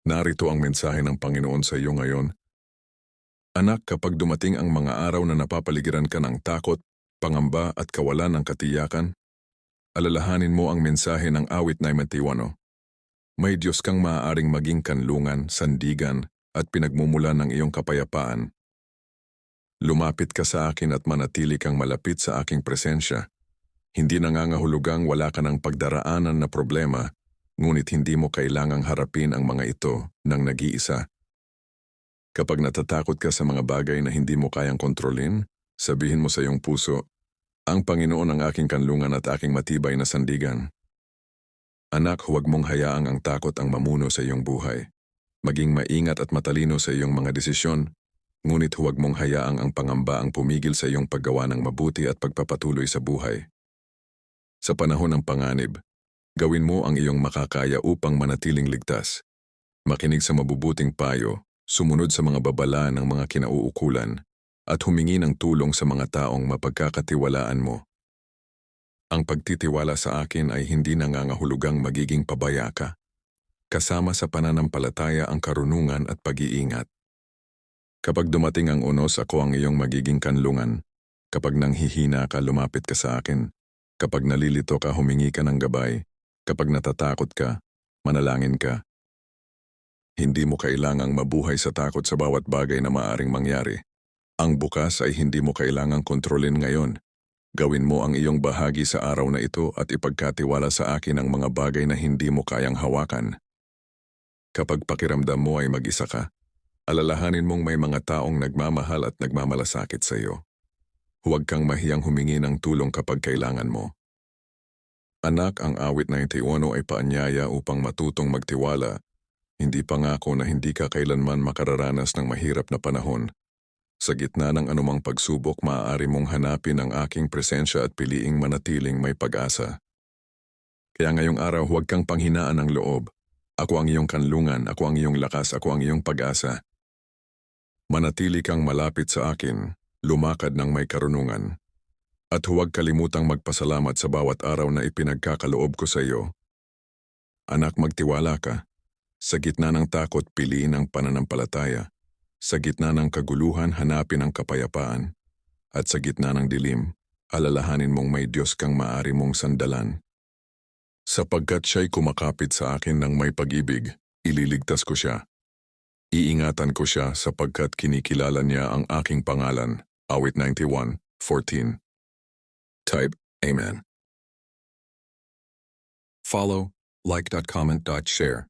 Narito ang mensahe ng Panginoon sa iyo ngayon. Anak, kapag dumating ang mga araw na napapaligiran ka ng takot, pangamba at kawalan ng katiyakan, alalahanin mo ang mensahe ng awit 91. May Diyos kang maaaring maging kanlungan, sandigan, at pinagmumulan ng iyong kapayapaan. Lumapit ka sa akin at manatili kang malapit sa aking presensya. Hindi nangangahulugang wala ka ng pagdaraanan na problema, ngunit hindi mo kailangang harapin ang mga ito ng nag-iisa. Kapag natatakot ka sa mga bagay na hindi mo kayang kontrolin, sabihin mo sa iyong puso, ang Panginoon ang aking kanlungan at aking matibay na sandigan. Anak, huwag mong hayaang ang takot ang mamuno sa iyong buhay. Maging maingat at matalino sa iyong mga desisyon, ngunit huwag mong hayaang ang pangamba ang pumigil sa iyong paggawa ng mabuti at pagpapatuloy sa buhay. Sa panahon ng panganib, gawin mo ang iyong makakaya upang manatiling ligtas. Makinig sa mabubuting payo, sumunod sa mga babala ng mga kinauukulan, at humingi ng tulong sa mga taong mapagkakatiwalaan mo. Ang pagtitiwala sa akin ay hindi nangangahulugang magiging pabaya ka. Kasama sa pananampalataya ang karunungan at pag-iingat. Kapag dumating ang unos, ako ang iyong magiging kanlungan. Kapag nanghihina ka, lumapit ka sa akin. Kapag nalilito ka, humingi ka ng gabay. Kapag natatakot ka, manalangin ka. Hindi mo kailangang mabuhay sa takot sa bawat bagay na maaring mangyari. Ang bukas ay hindi mo kailangang kontrolin ngayon. Gawin mo ang iyong bahagi sa araw na ito at ipagkatiwala sa akin ang mga bagay na hindi mo kayang hawakan. Kapag pakiramdam mo ay mag-isa ka, alalahanin mong may mga taong nagmamahal at nagmamalasakit sa iyo. Huwag kang mahiyang humingi ng tulong kapag kailangan mo. Anak, ang awit 91 ay paanyaya upang matutong magtiwala. Hindi pangako na hindi ka kailanman makararanas ng mahirap na panahon. Sa gitna ng anumang pagsubok, maaari mong hanapin ang aking presensya at piliing manatiling may pag-asa. Kaya ngayong araw, huwag kang panghinaan ng loob. Ako ang iyong kanlungan, ako ang iyong lakas, ako ang iyong pag-asa. Manatili kang malapit sa akin, lumakad ng may karunungan. At huwag kalimutang magpasalamat sa bawat araw na ipinagkakaloob ko sa iyo. Anak, magtiwala ka. Sa gitna ng takot, piliin ang pananampalataya. Sa gitna ng kaguluhan, hanapin ang kapayapaan. At sa gitna ng dilim, alalahanin mong may Diyos kang maaari mong sandalan. Sapagkat siya'y kumakapit sa akin ng may pag-ibig, ililigtas ko siya. Iingatan ko siya sapagkat kinikilala niya ang aking pangalan. Awit 91:14. Type, Amen. Follow, like, comment, share.